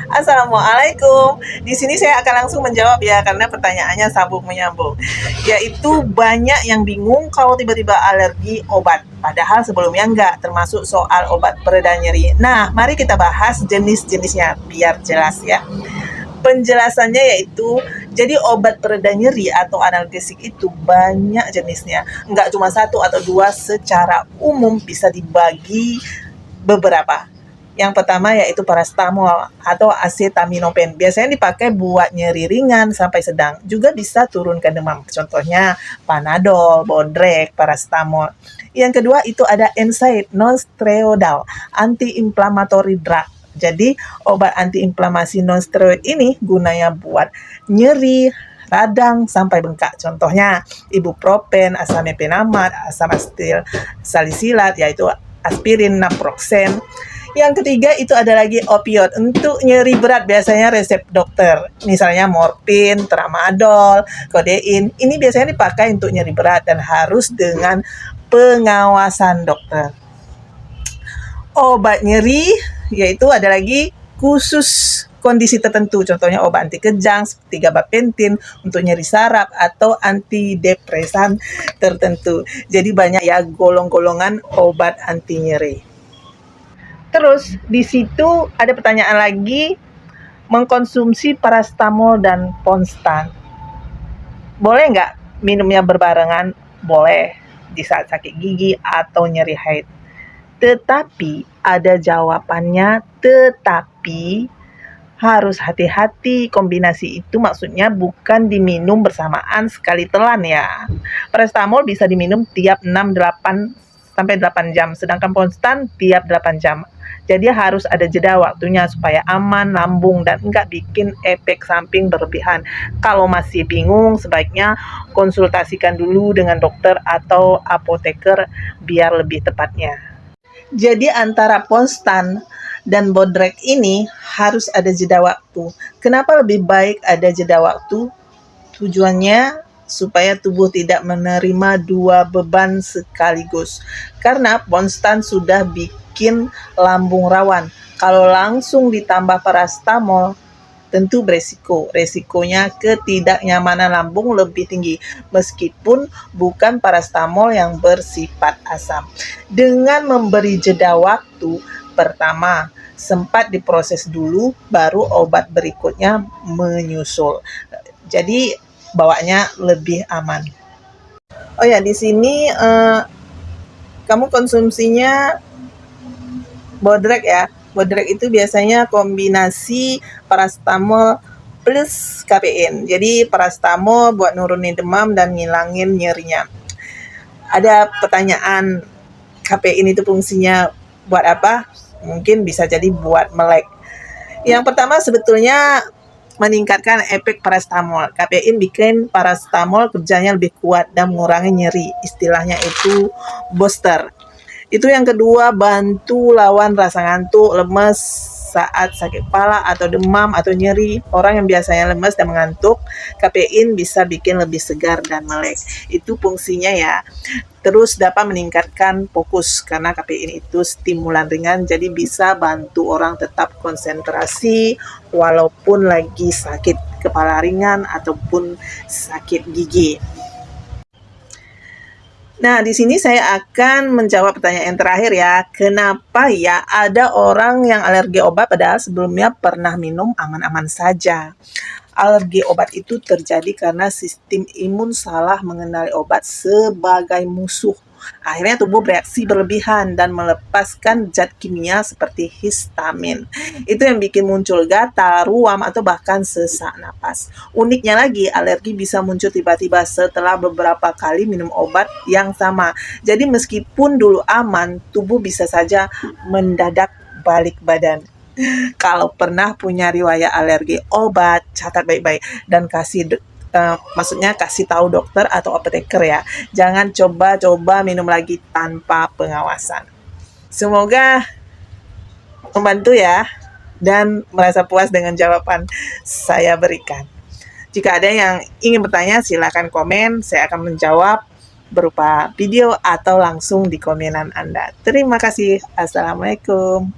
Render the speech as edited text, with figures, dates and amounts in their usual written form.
Assalamualaikum. Di sini saya akan langsung menjawab ya, karena pertanyaannya sambung menyambung. Yaitu banyak yang bingung kalau tiba-tiba alergi obat. Padahal sebelumnya enggak, termasuk soal obat pereda nyeri. Nah, mari kita bahas jenis-jenisnya biar jelas ya. Penjelasannya yaitu, jadi obat pereda nyeri atau analgesik itu banyak jenisnya. Enggak cuma satu atau dua, secara umum bisa dibagi beberapa. Yang pertama yaitu paracetamol atau acetaminophen. Biasanya dipakai buat nyeri ringan sampai sedang. Juga bisa turunkan demam. Contohnya Panadol, Bodrek, paracetamol. Yang kedua itu ada NSAID, non-steroidal, anti-inflammatory drug. Jadi obat antiinflamasi non-steroid ini gunanya buat nyeri, radang sampai bengkak. Contohnya ibuprofen, asam mefenamid, asam asetil salisilat, yaitu aspirin, naproxen. Yang ketiga itu ada lagi opioid untuk nyeri berat, biasanya resep dokter, misalnya morfin, tramadol, kodein. Ini biasanya dipakai untuk nyeri berat dan harus dengan pengawasan dokter. Obat nyeri yaitu ada lagi khusus kondisi tertentu, contohnya obat anti kejang seperti gabapentin untuk nyeri saraf atau antidepresan tertentu. Jadi banyak ya golong-golongan obat anti nyeri. Terus di situ ada pertanyaan lagi, mengkonsumsi paracetamol dan Ponstan. Boleh nggak minumnya berbarengan? Boleh, di saat sakit gigi atau nyeri haid. Tetapi ada jawabannya, tetapi harus hati-hati. Kombinasi itu maksudnya bukan diminum bersamaan sekali telan ya. Paracetamol bisa diminum tiap 6-8 sampai 8 jam, sedangkan Ponstan tiap 8 jam. Jadi harus ada jeda waktunya supaya aman lambung dan enggak bikin efek samping berlebihan. Kalau masih bingung, sebaiknya konsultasikan dulu dengan dokter atau apoteker biar lebih tepatnya. Jadi antara Ponstan dan Bodrek ini harus ada jeda waktu. Kenapa lebih baik ada jeda waktu? Tujuannya supaya tubuh tidak menerima dua beban sekaligus. Karena Ponstan sudah bikin lambung rawan. Kalau langsung ditambah paracetamol, tentu beresiko. Resikonya ketidaknyamanan lambung lebih tinggi, meskipun bukan paracetamol yang bersifat asam. Dengan memberi jeda waktu, pertama, sempat diproses dulu, baru obat berikutnya menyusul. Jadi bawanya lebih aman. Oh ya, di sini kamu konsumsinya Bodrek ya. Bodrek itu biasanya kombinasi paracetamol plus kafein. Jadi paracetamol buat nurunin demam dan ngilangin nyerinya. Ada pertanyaan, kafein itu fungsinya buat apa? Mungkin bisa jadi buat melek. Yang pertama sebetulnya meningkatkan efek paracetamol. Kafein bikin paracetamol kerjanya lebih kuat dan mengurangi nyeri. Istilahnya itu booster. Itu yang kedua, bantu lawan rasa ngantuk, lemes saat sakit kepala atau demam atau nyeri. Orang yang biasanya lemes dan mengantuk, kafein bisa bikin lebih segar dan melek. Itu fungsinya ya. Terus dapat meningkatkan fokus karena kafein itu stimulan ringan, jadi bisa bantu orang tetap konsentrasi walaupun lagi sakit kepala ringan ataupun sakit gigi. Nah, di sini saya akan menjawab pertanyaan yang terakhir ya. Kenapa ya ada orang yang alergi obat padahal sebelumnya pernah minum aman-aman saja? Alergi obat itu terjadi karena sistem imun salah mengenali obat sebagai musuh. Akhirnya tubuh bereaksi berlebihan dan melepaskan zat kimia seperti histamin. Itu yang bikin muncul gatal, ruam, atau bahkan sesak napas. Uniknya lagi, alergi bisa muncul tiba-tiba setelah beberapa kali minum obat yang sama. Jadi meskipun dulu aman, tubuh bisa saja mendadak balik badan. Kalau pernah punya riwayat alergi obat, catat baik-baik dan maksudnya kasih tahu dokter atau apoteker ya. Jangan coba-coba minum lagi tanpa pengawasan. Semoga membantu ya dan merasa puas dengan jawaban saya berikan. Jika ada yang ingin bertanya, silakan komen. Saya akan menjawab berupa video atau langsung di komenan Anda. Terima kasih. Assalamualaikum.